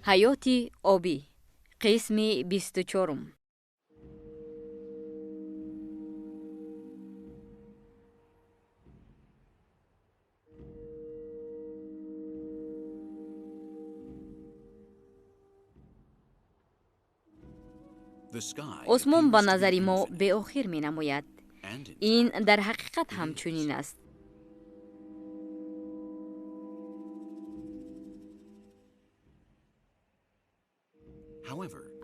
ҳаёти обӣ. қисми 24. осмон ба назари мо беохир менамояд. ин дар ҳақиқат ҳам чунин аст.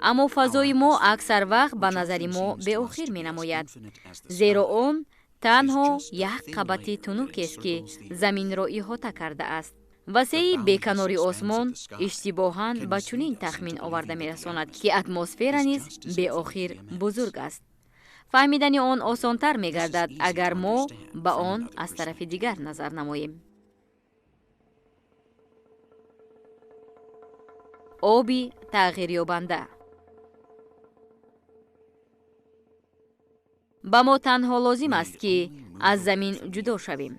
аммо фазои мо аксар вақт ба назари мо беохир менамояд, зеро он танҳо як қабати тунукест ки заминро иҳота кардааст. васеи беканори осмон иштибоҳан ба чунин тахмин оварда мерасонад, ки атмосфера низ беохир бузург аст. фаҳмидани он осонтар мегардад агар мо ба он аз тарафи дигар назар намоем. оби тағйирёбанда. ба мо танҳо лозим аст ки аз замин ҷудо шавем.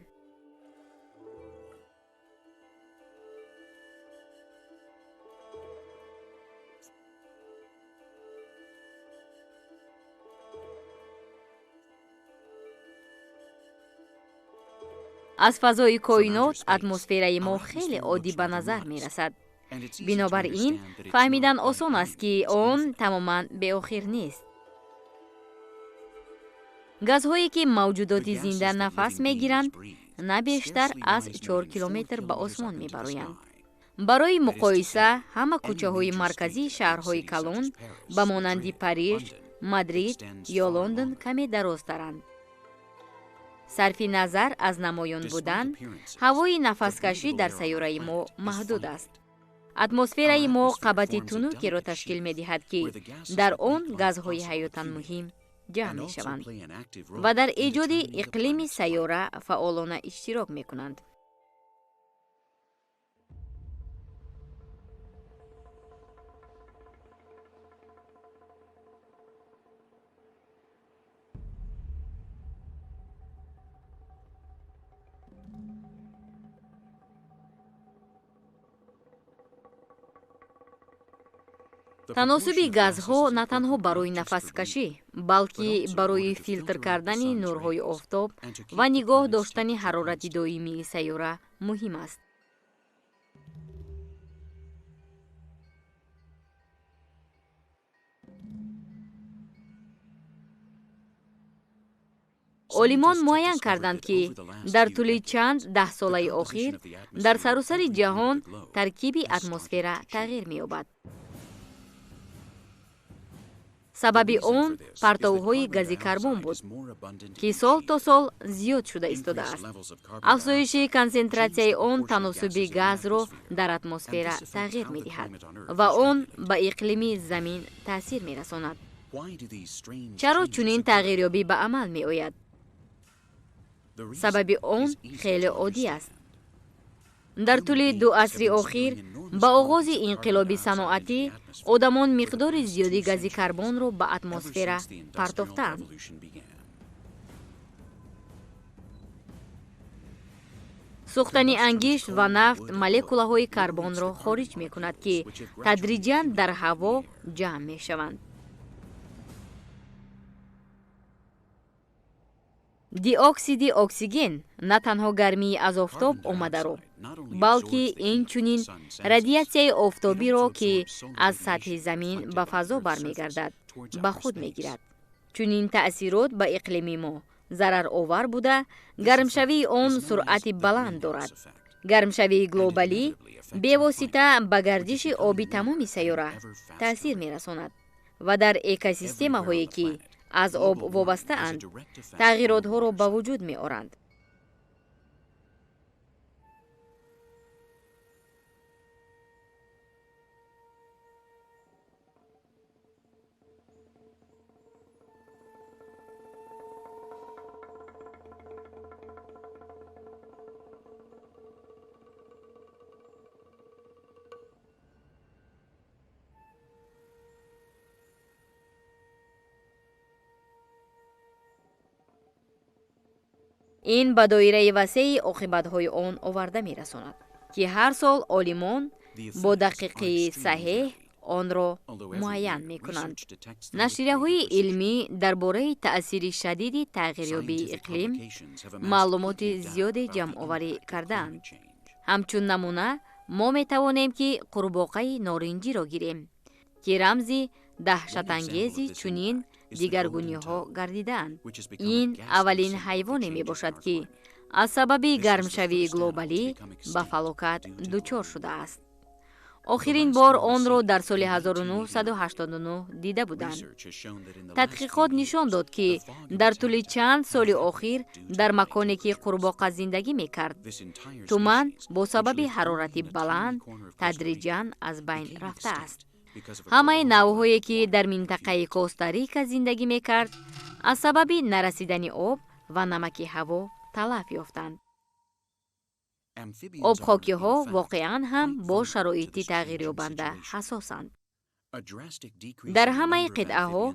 аз фазои коинот атмосфераи мо хеле оддӣ ба назар мерасад. бинобар ин фаҳмидан осон аст ки он тамоман беохир нест. газҳое ки мавҷудоти зинда нафас мегиранд, на бештар аз 4 километр ба осмон мебароянд. барои муқоиса, ҳама кӯчаҳои марказии шаҳрҳои калон ба монанди Париж, Мадрид ё Лондон каме дарозтаранд. сарфи назар аз намоён будан, ҳавои нафаскашӣ дар сайёраи мо маҳдуд аст. атмосфераи мо қабати тунукеро ташкил медиҳад, ки дар он газҳои ҳаётан муҳим ҷамъ мешаванд ва дар эҷоди иқлими сайёра фаъолона иштирок мекунанд. таносуби газҳо на танҳо барои нафаскашӣ, балки барои филтр кардани нурҳои офтоб ва нигоҳ доштани ҳарорати доимии сайёра муҳим аст. олимон муайян карданд, ки дар тӯли чанд даҳсолаи охир дар саросари ҷаҳон таркиби атмосфера тағйир меёбад. сабаби он партовҳои гази карбон буд, ки сол то сол зиёд шуда истодааст. афзоиши консентратсияи он таносуби газро дар атмосфера тағйир медиҳад ва он ба иқлими замин таъсир мерасонад. чаро чунин тағйирёбӣ ба амал меояд? сабаби он хеле оддӣ аст. дар тӯли 2 асри охир ба оғози инқилоби саноатӣ одамон миқдори зиёди гази карбонро ба атмосфера партофтаанд. сӯхтани ангишт ва нафт молекулаҳои карбонро хориҷ мекунад, ки тадриҷан дар ҳаво ҷамъ мешаванд. диоксиди оксиген на танҳо гармии аз офтоб омадаро, балки инчунин радиатсияи офтобиро, ки аз сатҳи замин ба фазо бармегардад, ба худ мегирад. чунин таъсирот ба иқлими мо зараровар буда, гармшавии он суръати баланд дорад. гармшавии глобалӣ бевосита ба гардиши оби тамоми сайёра таъсир мерасонад ва дар экосистемаҳое, ки аз об вобастаанд, тағйиротҳоро ба вуҷуд меоранд. ин ба доираи васеи оқибатҳои он оварда мерасонад, ки ҳар сол олимон бо дақиқи саҳеҳ онро муайян мекунанд. Нашрияҳои илмӣ дар бораи таъсири шадиди тағйирёбии иқлим маълумоти зиёде ҷамъоварӣ кардаанд. ҳамчун намуна мо метавонем ки қурбоқаи норинҷиро гирем, ки рамзи даҳшатангези чунин дигаргуниҳо гардидаанд. ин аввалин ҳайвоне мебошад ки аз сабаби гармшавии глобалӣ ба фалокат дучор шудааст. охирин бор онро дар соли 1989 дида буданд. тадқиқот нишон дод ки дар тӯли чанд соли охир дар маконе ки қурбоқа зиндагӣ мекард, туман бо сабаби ҳарорати баланд тадриҷан аз байн рафтааст. ҳамаи навъҳое ки дар минтақаи Коста-Рика зиндагӣ мекард, аз сабаби нарасидани об ва намаки ҳаво талаф ёфтанд. обхокиҳо воқеан ҳам бо шароити тағйирёбанда ҳасосанд. дар ҳамаи қитъаҳо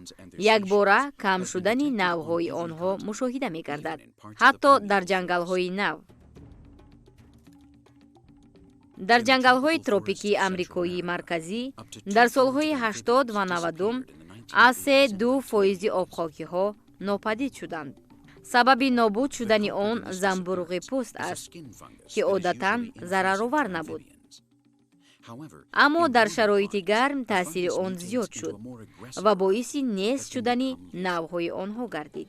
якбора кам шудани навъҳои онҳо мушоҳида мегардад, ҳатто дар ҷангалҳои нав. дар ҷангалҳои тропикии амрикои марказӣ дар солҳои 80 ва 90 аз 3-2% обхокиҳо нопадид шуданд. сабаби нобуд шудани он замбурғи пӯст аст, ки одатан зараровар набуд. аммо дар шароити гарм таъсири он зиёд шуд ва боиси нест шудани навъҳои онҳо гардид.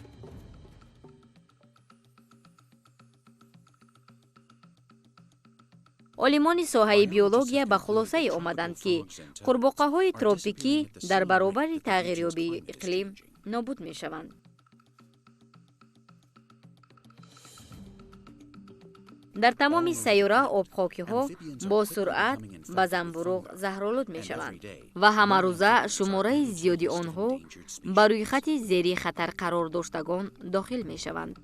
олимони соҳаи биология ба хулосае омаданд, ки қурбоқаҳои тропикӣ дар баробари тағйирёбии иқлим нобуд мешаванд. дар тамоми сайёра обхокиҳо бо суръат ба замбурӯғ заҳролуд мешаванд ва ҳамарӯза шумораи зиёди онҳо ба рӯйхати зери хатар қарор доштагон дохил мешаванд.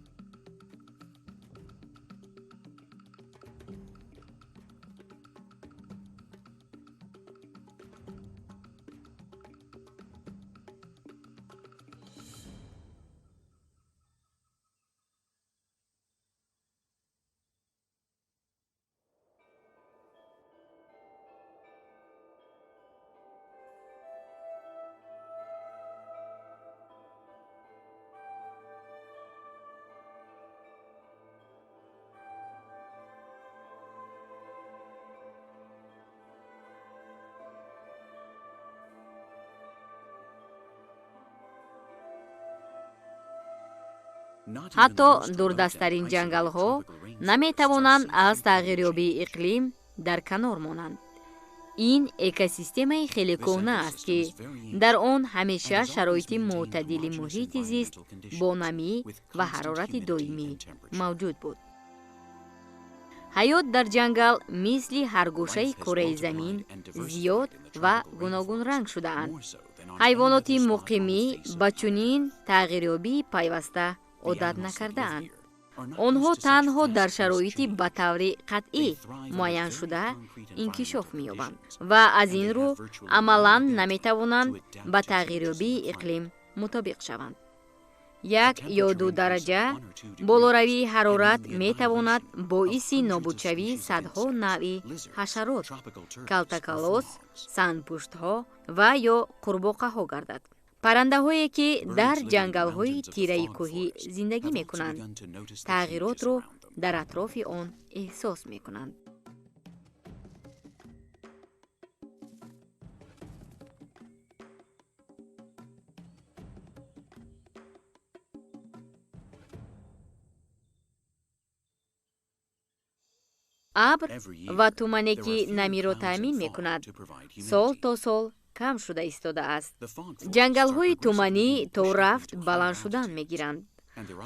ҳатто дурдасттарин ҷангалҳо наметавонанд аз тағйирёбии иқлим дар канор монанд. ин экосистемаи хеле кӯҳна аст, ки дар он ҳамеша шароити мӯътадили муҳити зист бо намӣ ва ҳарорати доимӣ мавҷуд буд. ҳаёт дар ҷангал мисли ҳаргӯшаи кураи замин зиёд ва гуногунранг шудаанд. ҳайвоноти муқимӣ ба чунин тағйирёбии пайваста одат накардаанд. онҳо танҳо дар шароити ба таври қатъӣ муайяншуда инкишоф меёбанд ва аз ин рӯ амалан наметавонанд ба тағйирёбии иқлим мутобиқ шаванд. 1 ё 2 дараҷа болоравии ҳарорат метавонад боиси нобудшавии садҳо навъи ҳашарот, калтакалос, сангпуштҳо ва ё қурбоқаҳо гардад. паррандаҳое ки дар ҷангалҳои тираи кӯҳӣ зиндагӣ мекунанд, тағйиротро дар атрофи он эҳсос мекунанд. абр ва тумане ки намиро таъмин мекунад, сол то сол кам шуда истодааст. ҷангалҳои туманӣ то рафт баланд шудан мегиранд.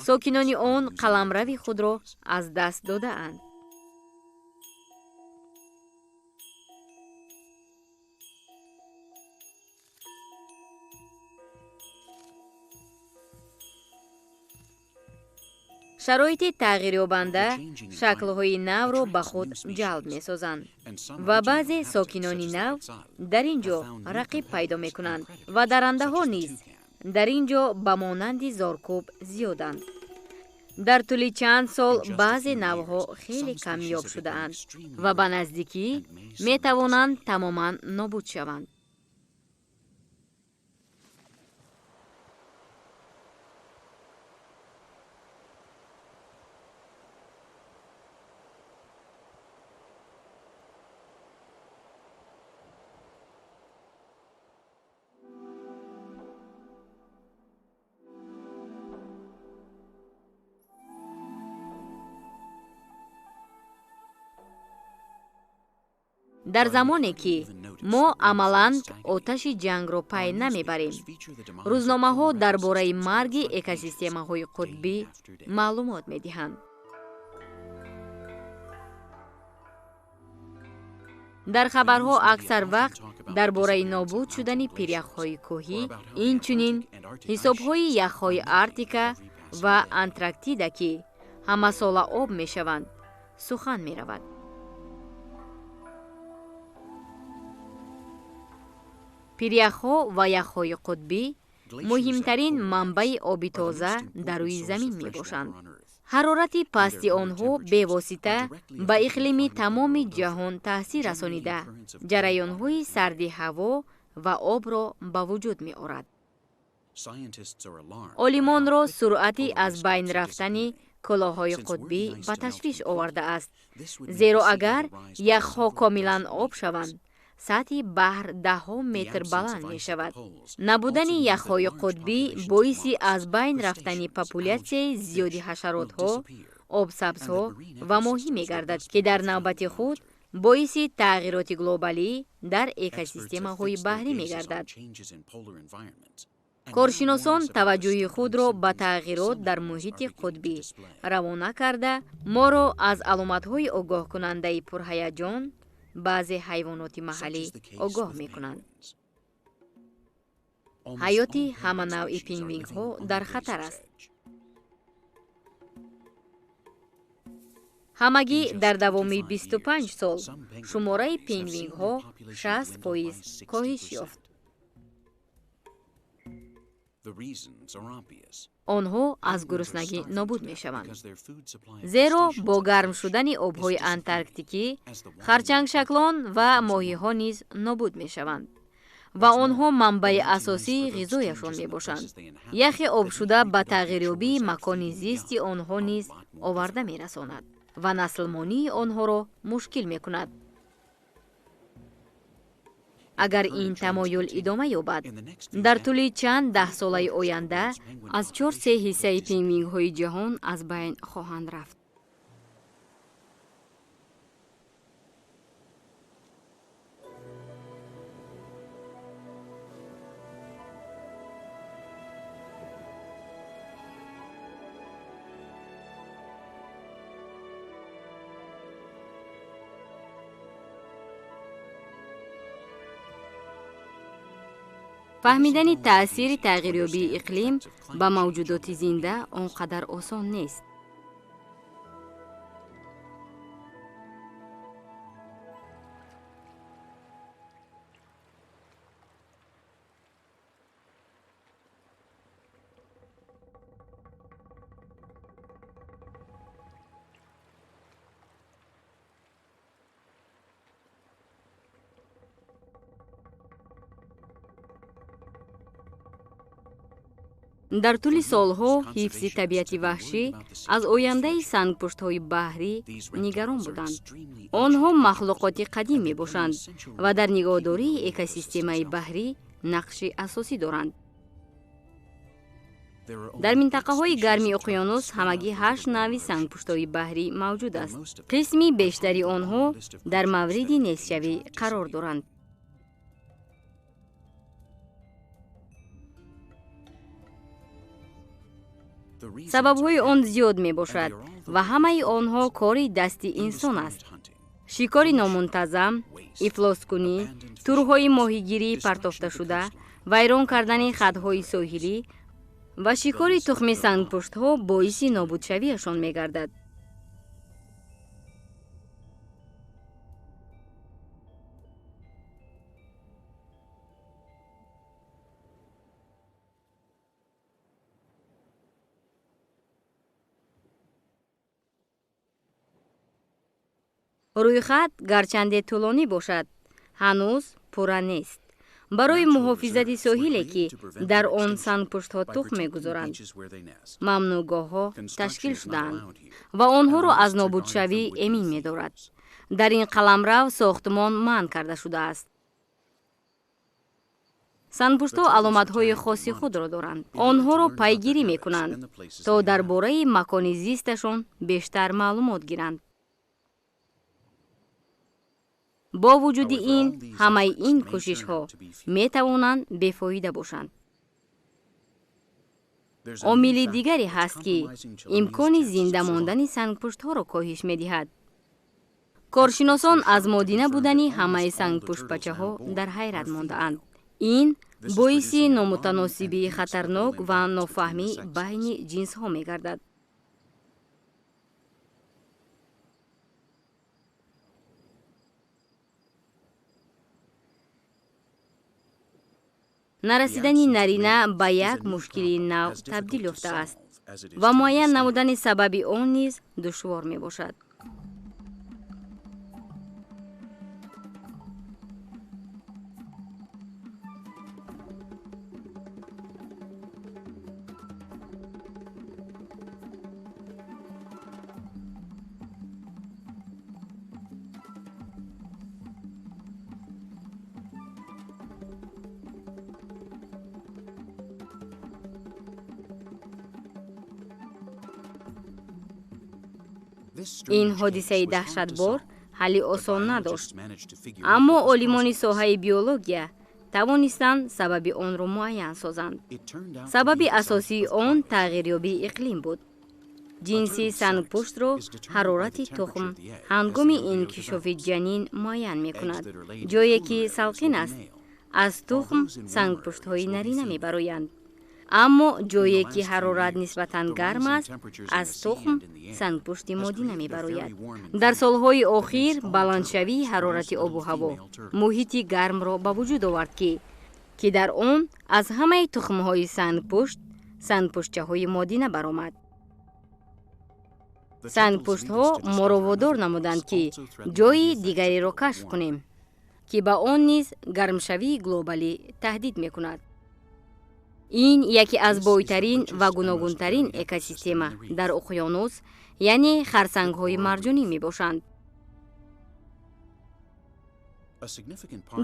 сокинони он қаламрави худро аз даст додаанд. шароити тағйирёбанда шаклҳои навро ба худ ҷалб месозанд ва баъзе сокинони нав дар ин ҷо рақиб пайдо мекунанд ва даррандаҳо низ дар ин ҷо ба монанди зоркӯб зиёданд. дар тӯли чанд сол баъзе навъҳо хеле камёб шудаанд ва ба наздикӣ метавонанд тамоман нобуд шаванд. дар замоне ки мо амалан оташи ҷангро пай намебарем, рӯзномаҳо дар бораи марги экосистемаҳои қутбӣ маълумот медиҳанд. дар хабарҳо аксар вақт дар бораи нобуд шудани пиряхҳои кӯҳӣ, инчунин ҳисобҳои яхҳои Арктика ва Антарктида, ки ҳамасола об мешаванд, сухан меравад. пиряхҳо ва яхҳои қутбӣ муҳимтарин манбаи оби тоза дар рӯи замин мебошанд. ҳарорати пасти онҳо бевосита ба иқлими тамоми ҷаҳон таъсир расонида, ҷараёнҳои сарди ҳаво ва обро ба вуҷуд меорад. олимонро суръати аз байн рафтани кӯлҳоҳои қутбӣ ба ташвиш овардааст, зеро агар яхҳо комилан об шаванд, сатҳи баҳр даҳҳо метр баланд мешавад. Набудани яхҳои қутбӣ боиси аз байн рафтани популятсияи зиёди ҳашаротҳо, обсабзҳо ва моҳӣ мегардад, ки дар навбати худ боиси тағйироти глобалӣ дар экосистемаҳои баҳрӣ мегардад. коршиносон таваҷҷӯҳи худро ба тағйирот дар муҳити қутбӣ равона карда, моро аз аломатҳои огоҳкунандаи пурҳаяҷон баъзе ҳайвоноти маҳаллӣ огоҳ мекунанд. ҳаёти ҳама навъи пингвинҳо дар хатар аст. ҳамагӣ дар давоми 25 сол шумораи пингвинҳо 60% коҳиш ёфт. онҳо аз гуруснагӣ нобуд мешаванд, зеро бо гарм шудани обҳои антарктикӣ харчангшаклон ва моҳиҳо низ нобуд мешаванд ва онҳо манбаи асосии ғизояшон мебошанд. яхи обшуда ба тағйирёбии макони зисти онҳо низ оварда мерасонад ва наслмонии онҳоро мушкил мекунад. агар ин тамоюл идома ёбад, дар тӯли чанд даҳсолаи оянда аз 4/3 пингвинҳои ҷаҳон аз байн хоҳанд рафт. фаҳмидани таъсири тағйирёбии иқлим ба мавҷудоти зинда он қадар осон нест. дар тӯли солҳо ҳифзи табиати ваҳшӣ аз ояндаи сангпуштҳои баҳрӣ нигарон буданд. онҳо махлуқоти қадим мебошанд ва дар нигоҳдории экосистемаи баҳрӣ нақши асосӣ доранд. дар минтақаҳои гарми уқёнус ҳамагӣ 8 навъи сангпуштҳои баҳрӣ мавҷуд аст. қисми бештари онҳо дар мавриди нестшавӣ қарор доранд. сабабҳои он зиёд мебошад ва ҳамаи онҳо кори дасти инсон аст. шикори номунтазам, ифлоскунӣ, турҳои моҳигирии партофташуда, вайрон кардани хатҳои соҳилӣ ва шикори тухми сангпуштҳо боиси нобудшавиашон мегардад. рӯйхат гарчанде тӯлонӣ бошад, ҳанӯз пурра нест. барои муҳофизати соҳиле ки дар он сангпуштҳо тухм мегузоранд, мамнӯъгоҳҳо ташкил шудаанд ва онҳоро аз нобудшавӣ эмин медорад. дар ин қаламрав сохтмон манъ карда шудааст. сангпуштҳо аломатҳои хоси худро доранд. онҳоро пайгирӣ мекунанд, то дар бораи макони зисташон бештар маълумот гиранд. бо вуҷуди ин, ҳамаи ин кӯшишҳо метавонанд бефоида бошанд. омили дигаре ҳаст, ки имкони зинда мондани сангпуштҳоро коҳиш медиҳад. коршиносон аз модина будани ҳамаи сангпуштбачаҳо дар ҳайрат мондаанд. ин боиси номутаносибии хатарнок ва нофаҳмӣ байни ҷинсҳо мегардад. нарасидани нарина ба як мушкили нав табдил ёфтааст ва муайян намудани сабаби он низ душвор мебошад. ин ҳодисаи даҳшатбор ҳалли осон надошт, аммо олимони соҳаи биология тавонистанд сабаби онро муайян созанд. сабаби асосии он тағйирёбии иқлим буд. ҷинси сангпуштро ҳарорати тухм ҳангоми инкишофи ҷанин муайян мекунад. ҷое ки салқин аст, аз тухм сангпуштҳои нарина мебароянд, аммо ҷое ки ҳарорат нисбатан гарм аст, аз тухм сангпушти модина мебарояд. дар солҳои охир баландшавии ҳарорати обу ҳаво муҳити гармро ба вуҷуд овард, ки дар он аз ҳамаи тухмҳои сангпушт сангпуштчаҳои модина баромад. сангпуштҳо моро водор намуданд, ки ҷойи дигареро кашф кунем, ки ба он низ гармшавии глобалӣ таҳдид мекунад. ин яке аз бойтарин ва гуногунтарин экосистема дар уқёнус, яъне харсангҳои марҷонӣ мебошанд.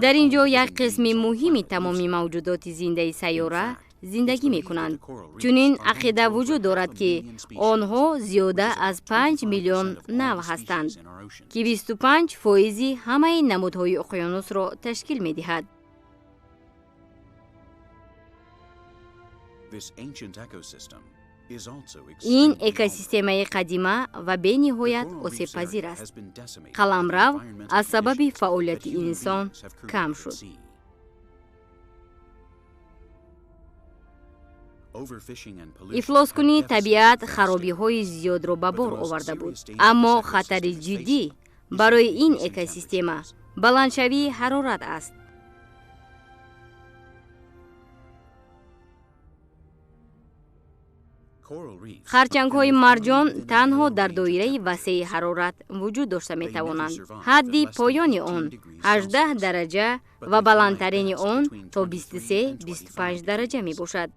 дар ин ҷо як қисми муҳими тамоми мавҷудоти зиндаи сайёра зиндагӣ мекунанд. чунин ақида вуҷуд дорад, ки онҳо зиёда аз 5 миллион нав ҳастанд, ки 25% ҳамаи намудҳои уқёнусро ташкил медиҳад. ин экосистемаи қадима ва бениҳоят осебпазир аст. қаламрав аз сабаби фаъолияти инсон кам шуд. ифлоскунии табиат харобиҳои зиёдро ба бор оварда буд, аммо хатари ҷиддӣ барои ин экосистема баландшавии ҳарорат аст. харчангҳои марҷон танҳо дар доираи васеъи ҳарорат вуҷуд дошта метавонанд. ҳадди поёни он 18 дараҷа ва баландтарини он то 23-25 дараҷа мебошад.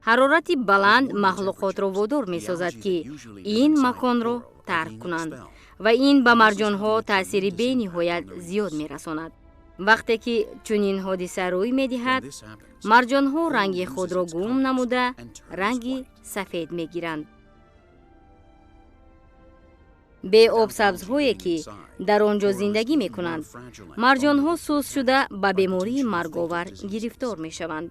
ҳарорати баланд махлуқотро водор месозад, ки ин маконро тарк кунанд ва ин ба марҷонҳо таъсири бениҳоят зиёд мерасонад. вақте ки чунин ҳодиса рӯй медиҳад, марҷонҳо ранги худро гум намуда ранги сафед мегиранд. беобсабзҳое ки дар он ҷо зиндагӣ мекунанд, марҷонҳо суст шуда ба бемории марговар гирифтор мешаванд.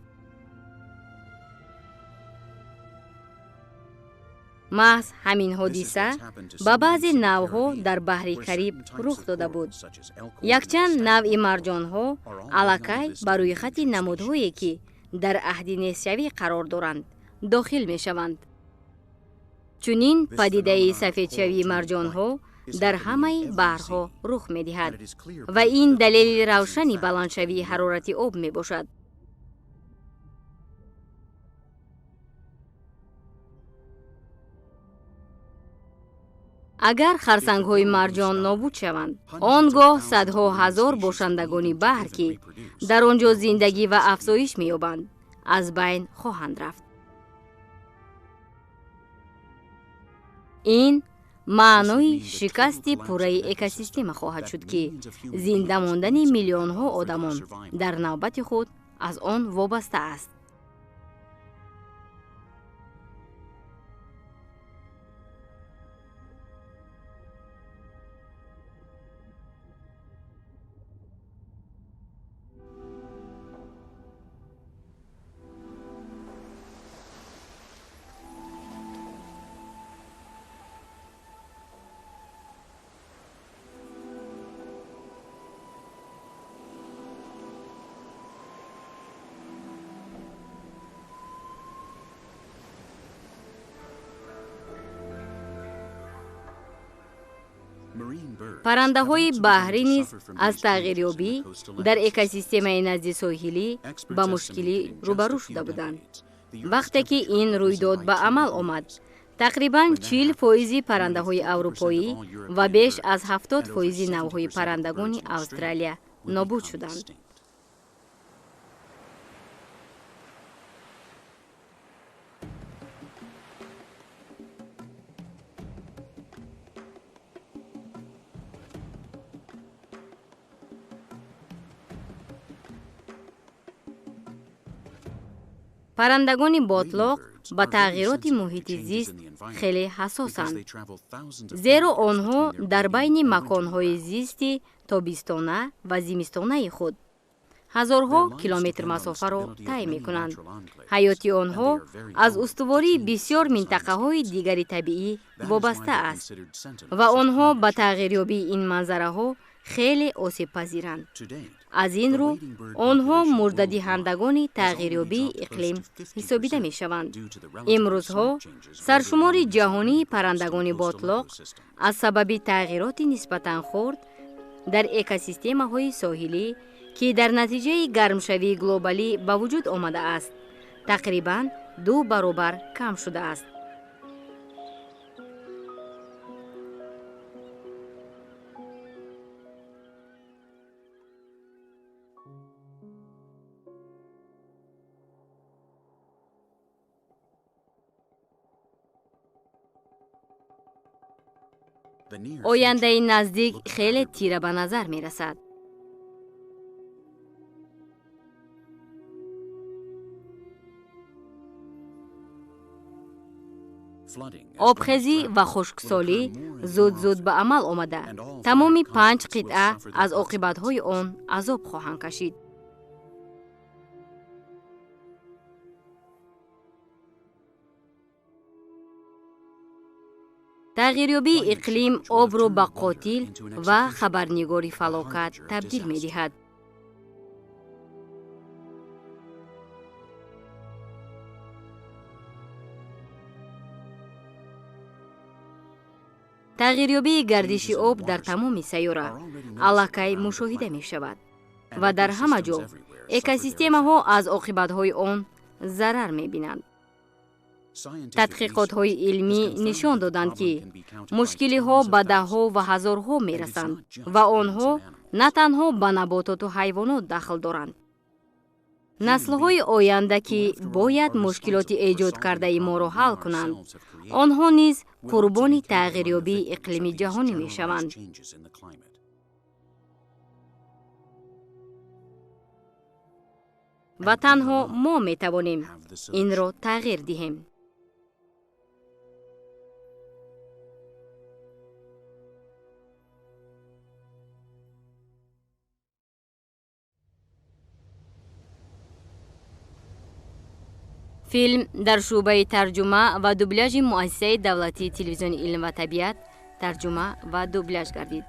маҳз ҳамин ҳодиса ба баъзе навъҳо дар баҳри Кариб рух дода буд. якчанд навъи марҷонҳо аллакай ба рӯйхати намудҳое ки дар аҳди нестшавӣ қарор доранд дохил мешаванд. чунин падидаи сафедшавии марҷонҳо дар ҳамаи баҳрҳо рух медиҳад ва ин далели равшани баландшавии ҳарорати об мебошад. агар харсангҳои марҷон нобуд шаванд, он гоҳ садҳо ҳазор бошандагони баҳр, ки дар он ҷо зиндагӣ ва афзоиш меёбанд, аз байн хоҳанд рафт. ин маънои шикасти пурраи экосистема хоҳад шуд, ки зинда мондани миллионҳо одамон дар навбати худ аз он вобаста аст. паррандаҳои баҳрӣ низ аз тағйирёбӣ дар экосистемаи назди соҳилӣ ба мушкилӣ рӯбарӯ шуда буданд. вақте ки ин рӯйдод ба амал омад, тақрибан 40% паррандаҳои аврупоӣ ва беш аз 70% навъҳои паррандагони Австралия нобуд шуданд. паррандагони ботлоқ ба тағйироти муҳити зист хеле ҳассосанд, зеро онҳо дар байни маконҳои зисти тобистона ва зимистонаи худ ҳазорҳо километр масофаро тай мекунанд. ҳаёти онҳо аз устувории бисёр минтақаҳои дигари табиӣ вобаста аст ва онҳо ба тағйирёбии ин манзараҳо хеле осебпазиранд. аз ин рӯ, онҳо мурдадиҳандагони тағйирёбии иқлим ҳисобида мешаванд. имрӯзҳо саршумори ҷаҳонии паррандагони ботлоқ аз сабаби тағйироти нисбатан хурд дар экосистемаҳои соҳилӣ, ки дар натиҷаи гармшавии глобалӣ ба вуҷуд омадааст, тақрибан 2 баробар кам шудааст. ояндаи наздик хеле тира ба назар мерасад. обхезӣ ва хушксолӣ зуд ба амал омада, тамоми 5 қитъа аз оқибатҳои он азоб хоҳанд кашид. тағйирёбии иқлим обро ба қотил ва хабарнигори фалокат табдил медиҳад. тағйирёбии гардиши об дар тамоми сайёра аллакай мушоҳида мешавад ва дар ҳама ҷо экосистемаҳо аз оқибатҳои он зарар мебинанд. тадқиқотҳои илмӣ нишон доданд, ки мушкилиҳо ба даҳҳо ва ҳазорҳо мерасанд ва онҳо на танҳо ба набототу ҳайвонот дахл доранд. наслҳои оянда, ки бояд мушкилоти эҷодкардаи моро ҳал кунанд, онҳо низ қурбони тағйирёбии иқлими ҷаҳонӣ мешаванд. ва танҳо мо метавонем инро тағйир диҳем. филм дар шӯъбаи тарҷума ва дубляжи муассисаи давлатии телевизиони илм ва табиат тарҷума ва дубляж гардид.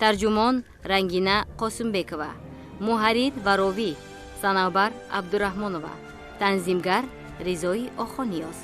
тарҷумон Рангина Қосимбекова, муҳаррир ва ровӣ Санавбар Абдураҳмонова, танзимгар Ризои Охониёз.